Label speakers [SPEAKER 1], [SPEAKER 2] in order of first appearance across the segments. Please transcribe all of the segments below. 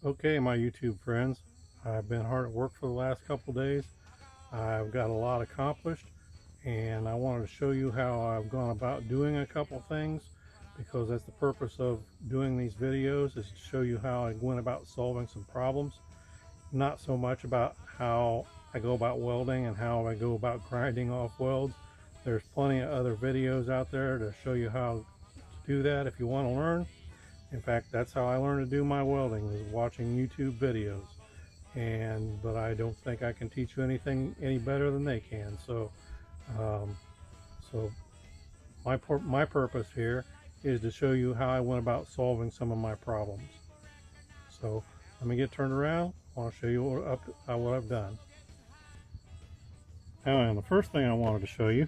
[SPEAKER 1] Okay, my YouTube friends, I've been hard at work for the last couple days. I've got a lot accomplished, and I wanted to show you how I've gone about doing a couple things, because that's the purpose of doing these videos, is to show you how I went about solving some problems. Not so much about how I go about welding and how I go about grinding off welds. There's plenty of other videos out there to show you how to do that if you want to learn. In fact, that's how I learned to do my welding, was watching YouTube videos. But I don't think I can teach you anything any better than they can. Um, so my purpose here is to show you how I went about solving some of my problems. So let me get turned around. I want to show you what I've done. Now, the first thing I wanted to show you,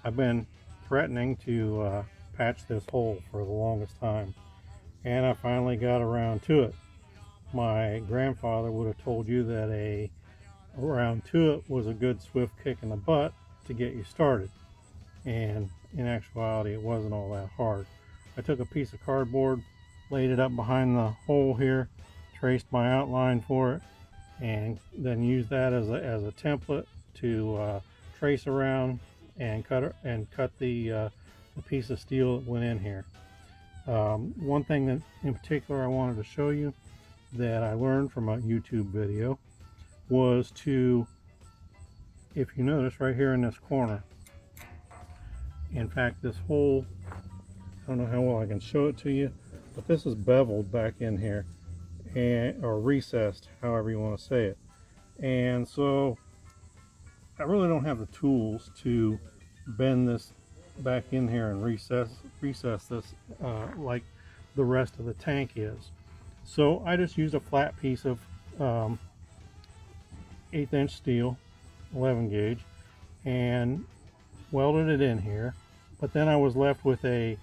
[SPEAKER 1] I've been threatening to patch this hole for the longest time, and I finally got around to it. My grandfather would have told you that a round to it was a good swift kick in the butt to get you started, and in actuality it wasn't all that hard. I took a piece of cardboard, laid it up behind the hole here, traced my outline for it, and then used that as a template to trace around and cut the piece of steel that went in here. One thing that in particular I wanted to show you that I learned from a YouTube video was to, if you notice right here in this corner, in fact this hole, I don't know how well I can show it to you, but this is beveled back in here, or recessed, however you want to say it. And so I really don't have the tools to bend this back in here and recess this like the rest of the tank is. So I just used a flat piece of 1/8 inch steel, 11 gauge, and welded it in here. But then I was left with a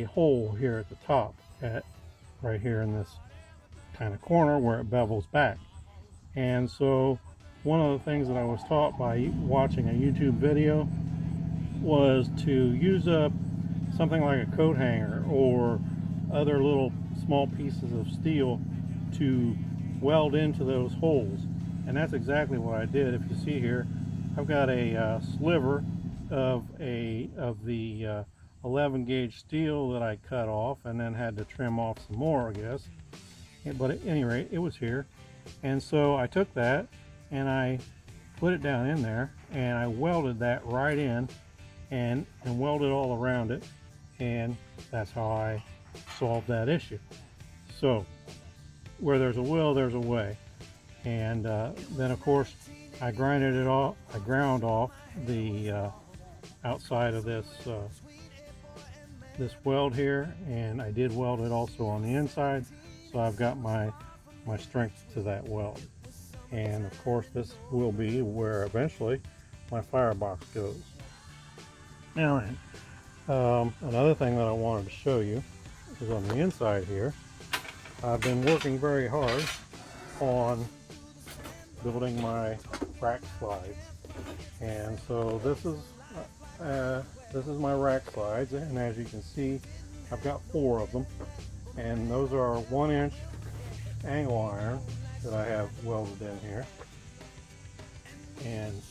[SPEAKER 1] hole here at the top, right here in this kind of corner where it bevels back. And so one of the things that I was taught by watching a YouTube video was to use up something like a coat hanger or other little small pieces of steel to weld into those holes. And that's exactly what I did. If you see here, I've got a sliver of the 11 gauge steel that I cut off and then had to trim off some more, I guess. But at any rate, it was here. And so I took that and I put it down in there and I welded that right in and welded all around it. And that's how I solved that issue. So where there's a will, there's a way. And then of course I ground off the outside of this weld here, and I did weld it also on the inside, so I've got my strength to that weld. And of course this will be where eventually my firebox goes. Now another thing that I wanted to show you is on the inside here. I've been working very hard on building my rack slides, and so this is my rack slides, and as you can see I've got 4 of them, and those are 1-inch angle iron that I have welded in here. And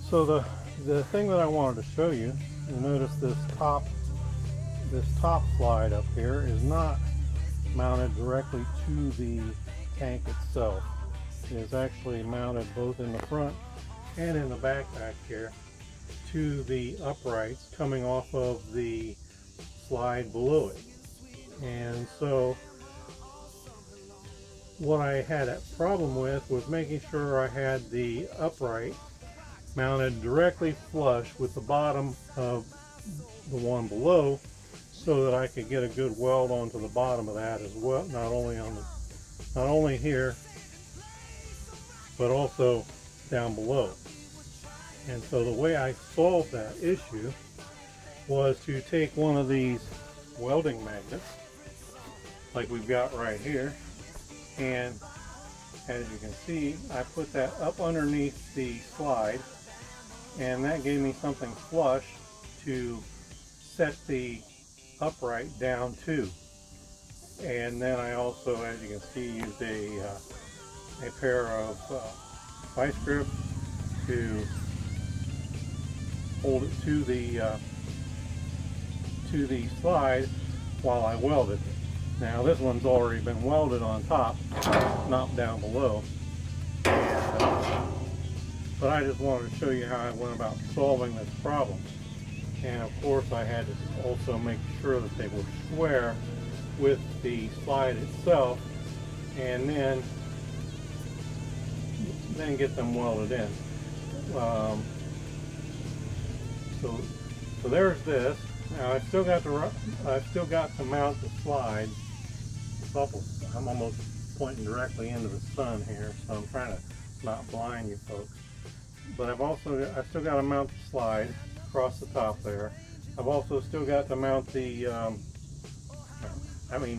[SPEAKER 1] so the thing that I wanted to show you, you'll notice this top slide up here is not mounted directly to the tank itself. It is actually mounted both in the front and in the back here to the uprights coming off of the slide below it. And so what I had a problem with was making sure I had the upright mounted directly flush with the bottom of the one below, so that I could get a good weld onto the bottom of that as well, not only here but also down below. And so the way I solved that issue was to take one of these welding magnets like we've got right here, and as you can see I put that up underneath the slide, and that gave me something flush to set the upright down to. And then I also, as you can see, used a pair of vice grips to hold it to the slide while I welded. Now this one's already been welded on top, not down below. And, but I just wanted to show you how I went about solving this problem. And of course I had to also make sure that they were square with the slide itself, and then get them welded in. Um, so there's this. Now I've still got to mount the slide. I'm almost pointing directly into the sun here, so I'm trying to not blind you folks. But I still got to mount the slide across the top there. I've also still got to mount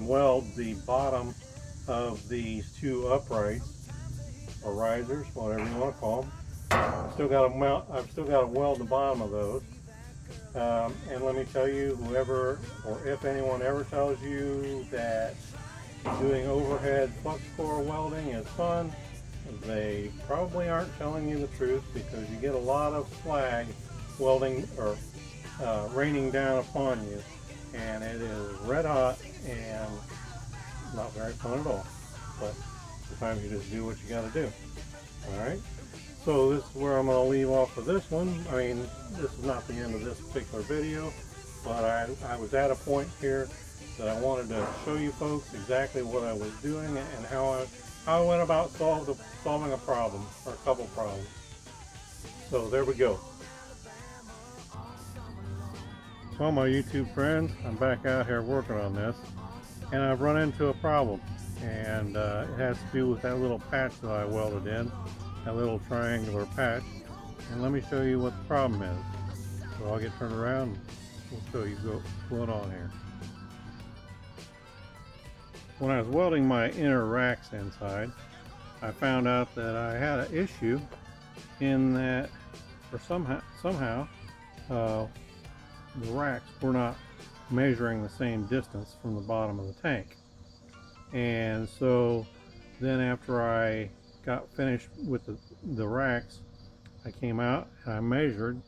[SPEAKER 1] weld the bottom of these two uprights or risers, whatever you want to call them. I've still got to weld the bottom of those. And let me tell you, whoever or if anyone ever tells you that doing overhead flux core welding is fun, they probably aren't telling you the truth, because you get a lot of slag welding or raining down upon you, and it is red hot and not very fun at all. But sometimes you just do what you got to do. Alright, so this is where I'm going to leave off for this one. I mean, this is not the end of this particular video, but I was at a point here that I wanted to show you folks exactly what I was doing and how I went about solving a problem, or a couple problems. So there we go. Well, my YouTube friends, I'm back out here working on this, and I've run into a problem, and it has to do with that little patch that I welded in, that little triangular patch. And let me show you what the problem is. So I'll get turned around and we'll show you what's going on here. When I was welding my inner racks inside, I found out that I had an issue in that, or somehow the racks were not measuring the same distance from the bottom of the tank. And so then after I got finished with the racks, I came out and I measured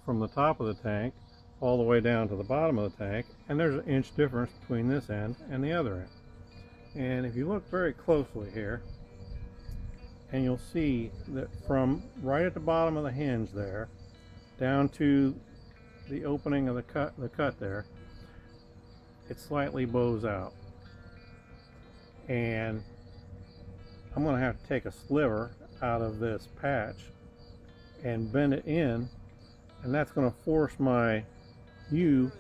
[SPEAKER 1] from the top of the tank all the way down to the bottom of the tank, and there's an inch difference between this end and the other end. And if you look very closely here, and you'll see that from right at the bottom of the hinge there down to the opening of the cut there, it slightly bows out. And I'm going to have to take a sliver out of this patch and bend it in, and that's going to force my U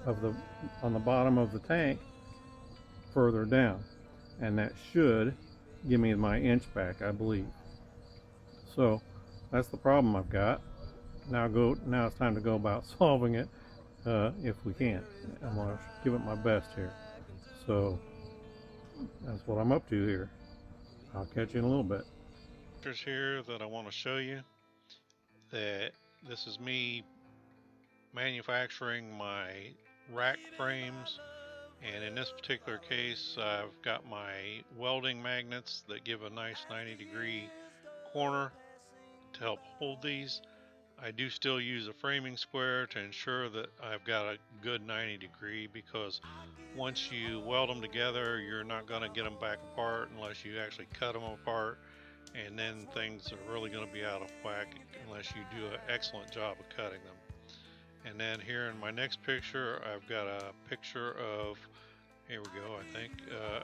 [SPEAKER 1] on the bottom of the tank further down, and that should give me my inch back, I believe. So that's the problem I've got. Now it's time to go about solving it, if we can. I'm going to give it my best here. So that's what I'm up to here. I'll catch you in a little bit. Pictures here that I want to show you. That this is me manufacturing my rack frames, and in this particular case I've got my welding magnets that give a nice 90-degree corner to help hold these. I do still use a framing square to ensure that I've got a good 90-degree, because once you weld them together, you're not going to get them back apart unless you actually cut them apart, and then things are really going to be out of whack unless you do an excellent job of cutting them. And then here in my next picture, I've got a picture of, here we go, I think,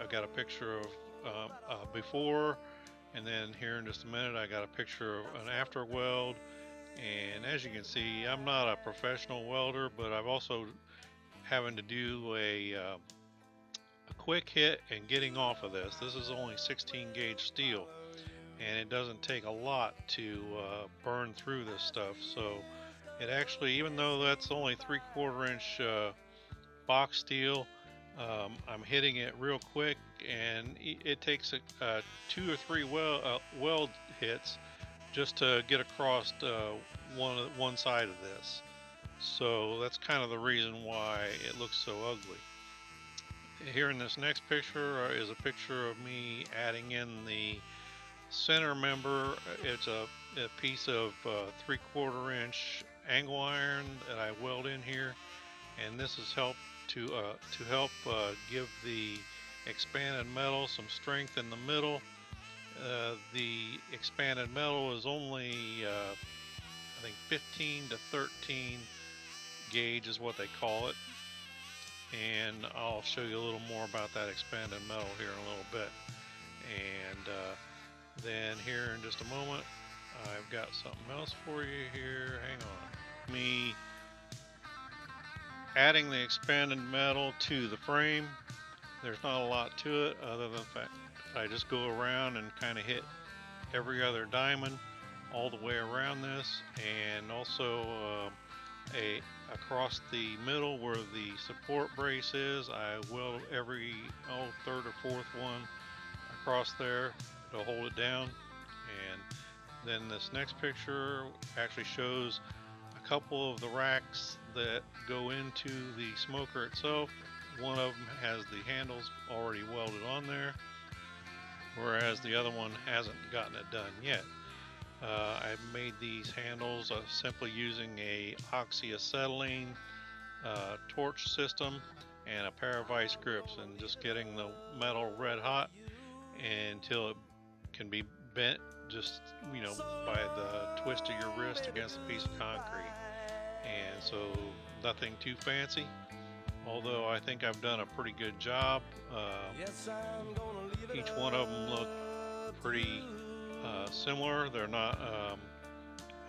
[SPEAKER 1] I've got a picture of before, and then here in just a minute I got a picture of an after weld. And as you can see, I'm not a professional welder, but I've also having to do a quick hit and getting off of this. This is only 16 gauge steel, and it doesn't take a lot to burn through this stuff. So it actually, even though that's only 3/4 inch box steel, I'm hitting it real quick, and it takes 2 or 3 weld hits just to get across one side of this. So that's kind of the reason why it looks so ugly. Here in this next picture is a picture of me adding in the center member. It's a piece of 3/4 inch angle iron that I weld in here, and this has helped to help give the expanded metal some strength in the middle. The expanded metal is only I think 15 to 13 gauge is what they call it, and I'll show you a little more about that expanded metal here in a little bit. And then here in just a moment, I've got something else for you here. Hang on. Me adding the expanded metal to the frame. There's not a lot to it other than the fact I just go around and kind of hit every other diamond all the way around this, and also across the middle where the support brace is, I weld every third or fourth one across there to hold it down. And then this next picture actually shows a couple of the racks that go into the smoker itself. One of them has the handles already welded on there, whereas the other one hasn't gotten it done yet. I've made these handles simply using a oxyacetylene torch system and a pair of vice grips, and just getting the metal red hot until it can be bent just by the twist of your wrist against a piece of concrete. And so nothing too fancy, although I think I've done a pretty good job. Each one of them look pretty similar. They're not how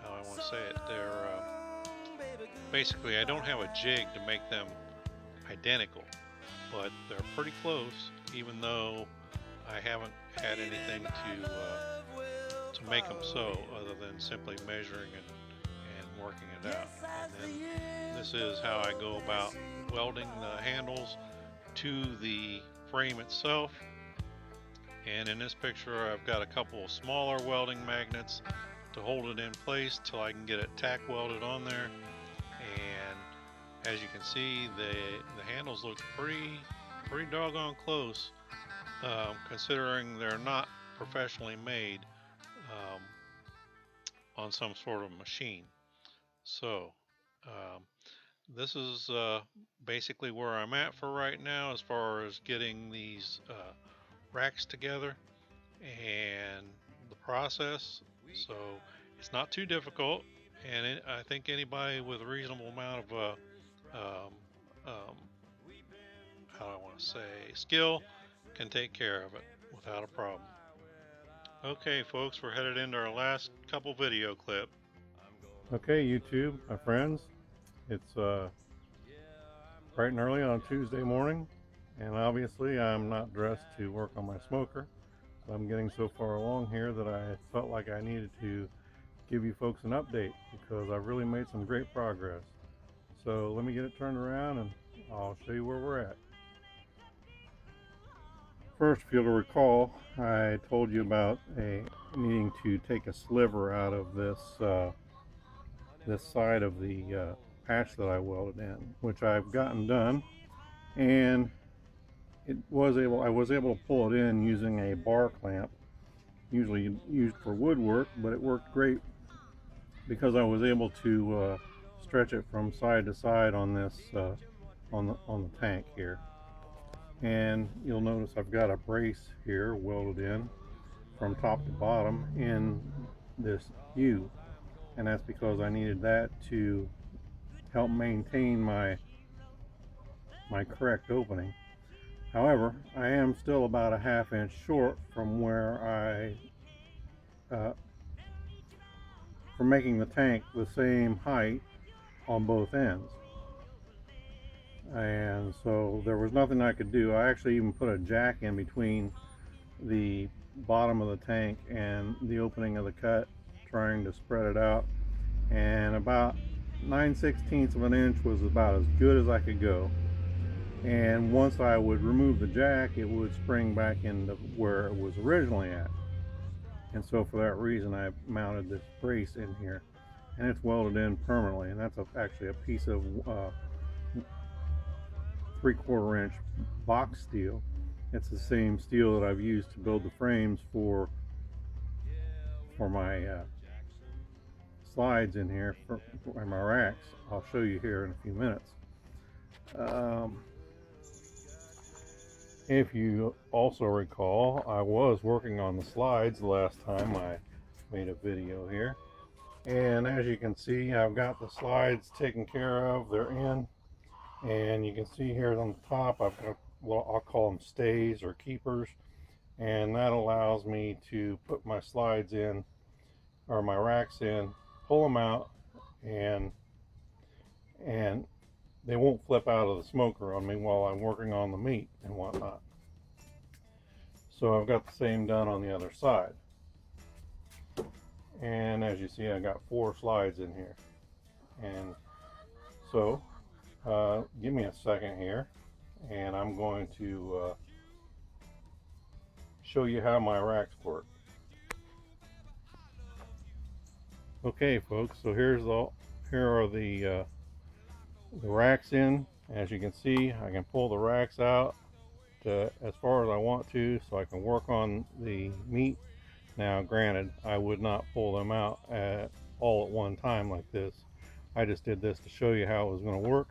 [SPEAKER 1] I want to say it, they're basically, I don't have a jig to make them identical, but they're pretty close, even though I haven't had anything to make them so, other than simply measuring it and working it out. And then this is how I go about welding the handles to the frame itself. And in this picture, I've got a couple of smaller welding magnets to hold it in place till I can get it tack welded on there. And as you can see, the handles look pretty doggone close, considering they're not professionally made on some sort of machine. So this is basically where I'm at for right now as far as getting these racks together and the process. So it's not too difficult, and I think anybody with a reasonable amount of how do I want to say, skill can take care of it without a problem. Okay, folks, we're headed into our last couple video clip. Okay, YouTube, my friends, it's bright and early on a Tuesday morning, and obviously I'm not dressed to work on my smoker. I'm getting so far along here that I felt like I needed to give you folks an update, because I've really made some great progress. So let me get it turned around and I'll show you where we're at. First, if you'll recall, I told you about needing to take a sliver out of this this side of the patch that I welded in, which I've gotten done, and I was able to pull it in using a bar clamp, usually used for woodwork, but it worked great because I was able to stretch it from side to side on this on the tank here. And you'll notice I've got a brace here welded in from top to bottom in this U, and that's because I needed that to help maintain my correct opening. However, I am still about a ½ inch short from where from making the tank the same height on both ends. And so there was nothing I could do. I actually even put a jack in between the bottom of the tank and the opening of the cut, trying to spread it out, and about 9/16 of an inch was about as good as I could go. And once I would remove the jack, it would spring back into where it was originally at. And so for that reason, I mounted this brace in here, and it's welded in permanently. And that's actually a piece of 3/4 inch box steel. It's the same steel that I've used to build the frames for my slides in here for my racks. I'll show you here in a few minutes. If you also recall, I was working on the slides the last time I made a video here, and as you can see, I've got the slides taken care of. They're in, and you can see here on the top I've got, well, I'll call them stays or keepers, and that allows me to put my slides in, or my racks in, pull them out, and they won't flip out of the smoker on me while I'm working on the meat and whatnot. So I've got the same done on the other side. And as you see, I got 4 slides in here. And so give me a second here, and I'm going to show you how my racks work. Okay folks, so here are the racks in. As you can see, I can pull the racks out as far as I want to, so I can work on the meat. Now granted, I would not pull them out all at one time like this. I just did this to show you how it was going to work.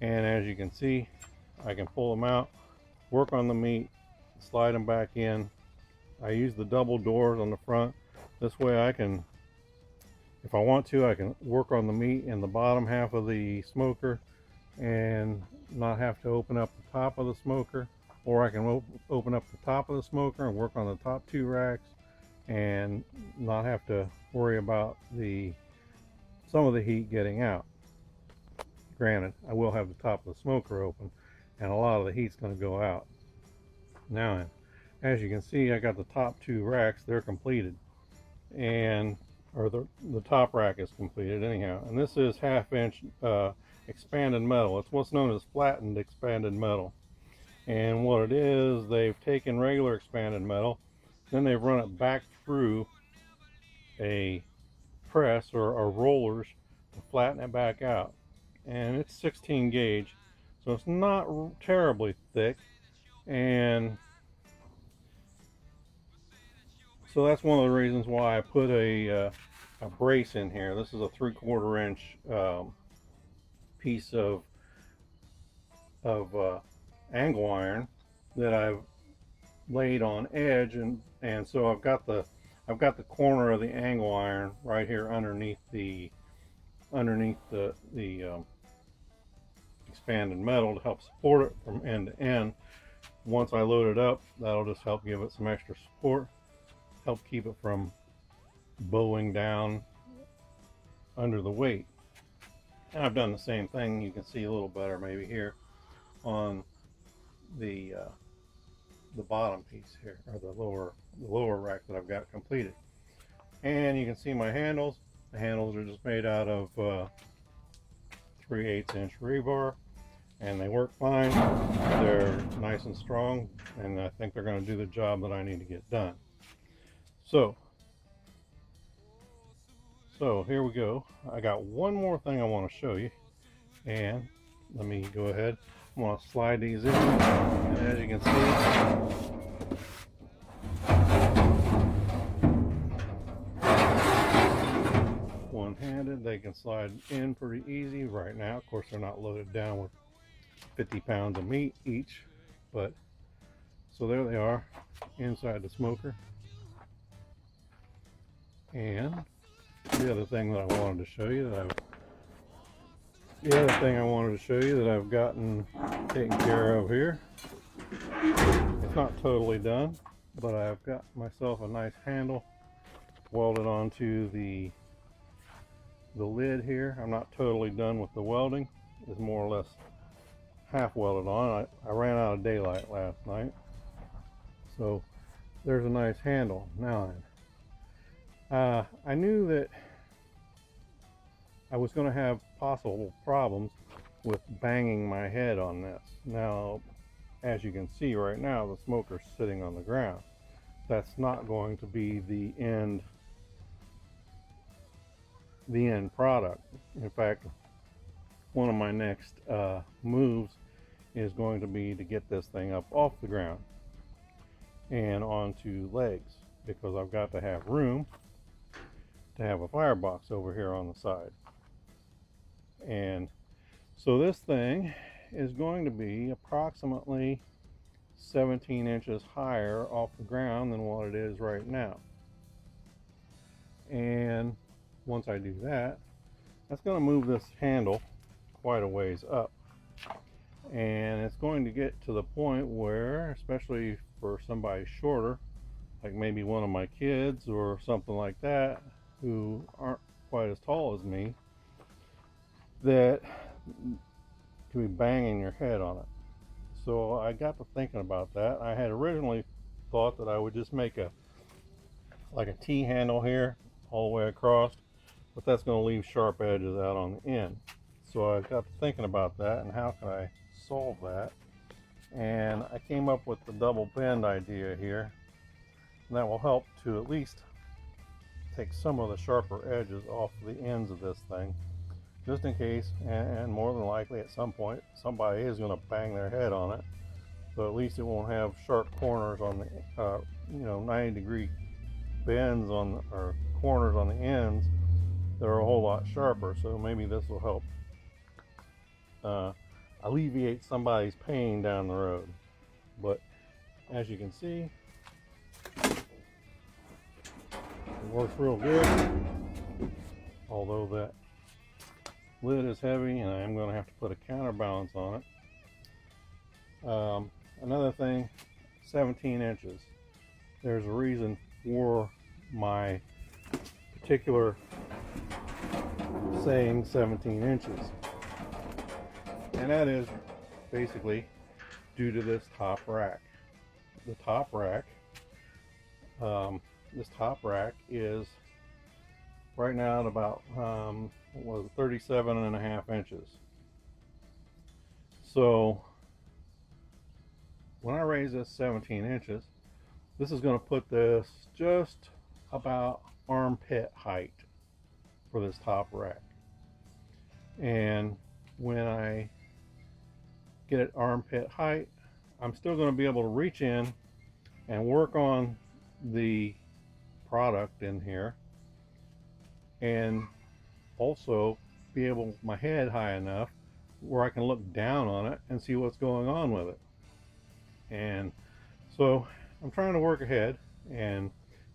[SPEAKER 1] And as you can see, I can pull them out, work on the meat, slide them back in. I use the double doors on the front. This way I can, if I want to, I can work on the meat in the bottom half of the smoker and not have to open up the top of the smoker, or I can open up the top of the smoker and work on the top 2 racks and not have to worry about some of the heat getting out. Granted, I will have the top of the smoker open, and a lot of the heat's going to go out. Now, as you can see, I got the top 2 racks. They're completed, or the top rack is completed anyhow. And this is 1/2 inch expanded metal. It's what's known as flattened expanded metal. And what it is, they've taken regular expanded metal, then they've run it back through a press or rollers to flatten it back out. And it's 16 gauge, so it's not terribly thick. And so that's one of the reasons why I put a brace in here. This is a 3/4 inch piece of angle iron that I've laid on edge, and so I've got the corner of the angle iron right here underneath the expanded metal to help support it from end to end. Once I load it up, that'll just help give it some extra support, help keep it from bowing down under the weight. And I've done the same thing, you can see a little better maybe here on the bottom piece here, or the lower rack that I've got completed. And you can see my handles. The handles are just made out of 3/8 inch rebar, and they work fine. They're nice and strong, and I think they're going to do the job that I need to get done. So here we go. I got one more thing I want to show you, and let me go ahead. I'm going to slide these in, and as you can see, one-handed, they can slide in pretty easy right now. Of course, they're not loaded down with 50 pounds of meat each, but so there they are inside the smoker. And the other thing that I wanted to show you that I've gotten taken care of here. It's not totally done, but I've got myself a nice handle welded onto the lid here. I'm not totally done with the welding. It's more or less half welded on. I ran out of daylight last night, so there's a nice handle. Now I knew that I was going to have possible problems with banging my head on this. Now, as you can see right now, the smoker's sitting on the ground. That's not going to be the end product. In fact, one of my next moves is going to be to get this thing up off the ground and onto legs, because I've got to have room to have a firebox over here on the side. And so this thing is going to be approximately 17 inches higher off the ground than what it is right now. And once I do that, that's going to move this handle quite a ways up. And it's going to get to the point where, especially for somebody shorter, like maybe one of my kids or something like that, who aren't quite as tall as me, that can be banging your head on it. So I got to thinking about that. I had originally thought that I would just make a T handle here all the way across, but that's going to leave sharp edges out on the end. So I got to thinking about that and how can I solve that. And I came up with the double bend idea here, and that will help to at least take some of the sharper edges off the ends of this thing, just in case, and more than likely at some point somebody is going to bang their head on it. So at least it won't have sharp corners on the 90-degree bends on, or corners on the ends that are a whole lot sharper. So maybe this will help alleviate somebody's pain down the road. But as you can see, it works real good, although that lid is heavy and I'm going to have to put a counterbalance on it. Another thing, 17 inches. There's a reason for my particular saying 17 inches. And that is basically due to this top rack. The top rack, this top rack is right now at about 37.5 inches. So when I raise this 17 inches, this is going to put this just about armpit height for this top rack. And when I get it armpit height, I'm still going to be able to reach in and work on the product in here, and also be able, my head high enough where I can look down on it and see what's going on with it. And so I'm trying to work ahead and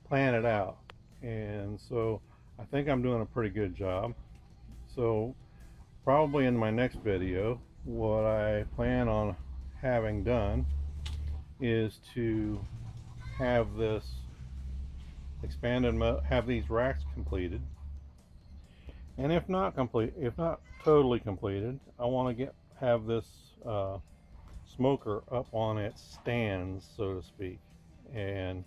[SPEAKER 1] plan it out, and so I think I'm doing a pretty good job. So probably in my next video, what I plan on having done is to have this expanded, have these racks completed, and if not totally completed, I want to have this smoker up on its stands, so to speak. And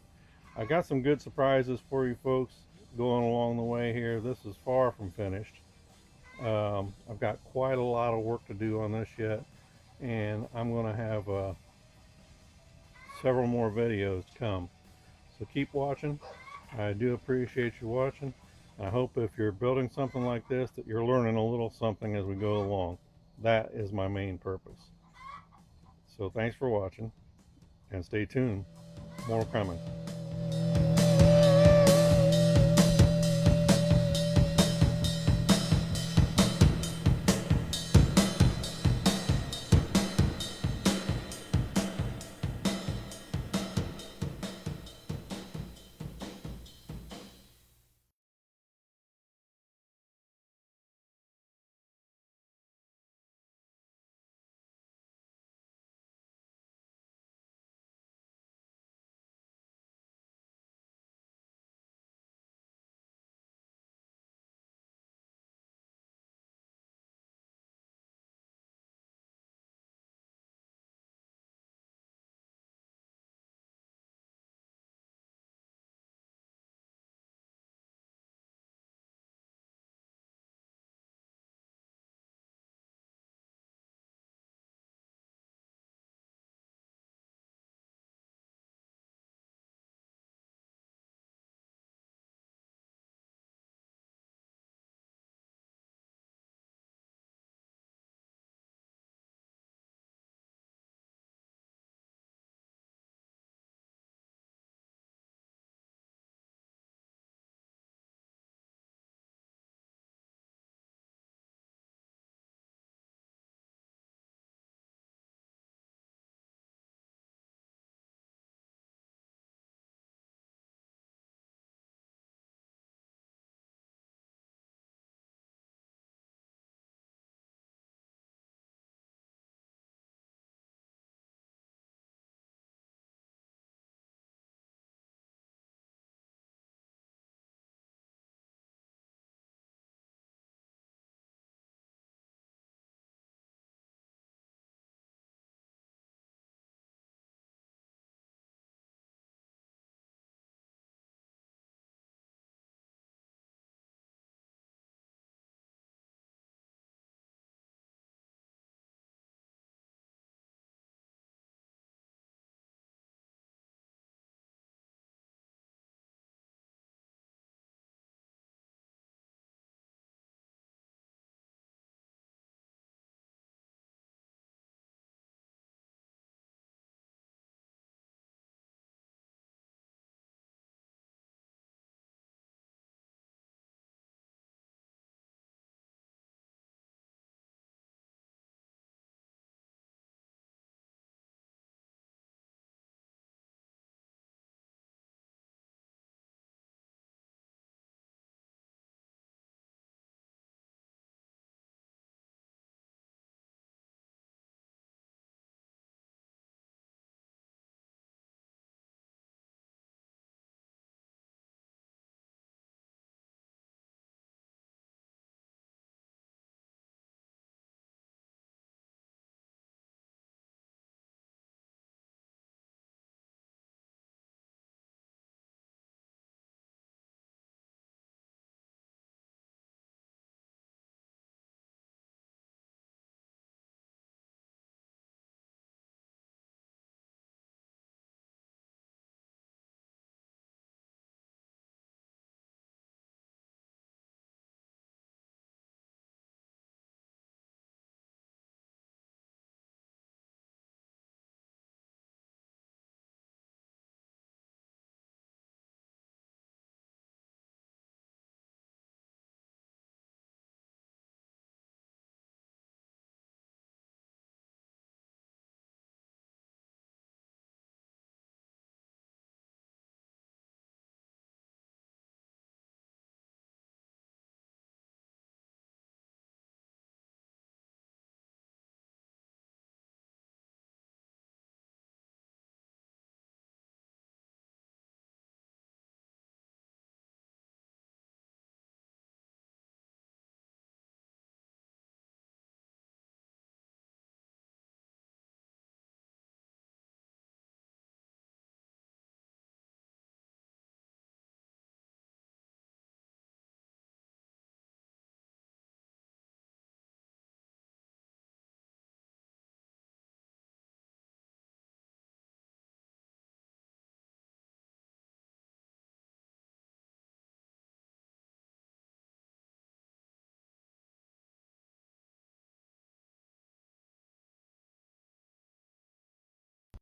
[SPEAKER 1] I got some good surprises for you folks going along the way here. This is far from finished. I've got quite a lot of work to do on this yet, and I'm going to have several more videos to come. So keep watching. I do appreciate you watching. I hope if you're building something like this that you're learning a little something as we go along. That is my main purpose. So thanks for watching, and stay tuned. More coming.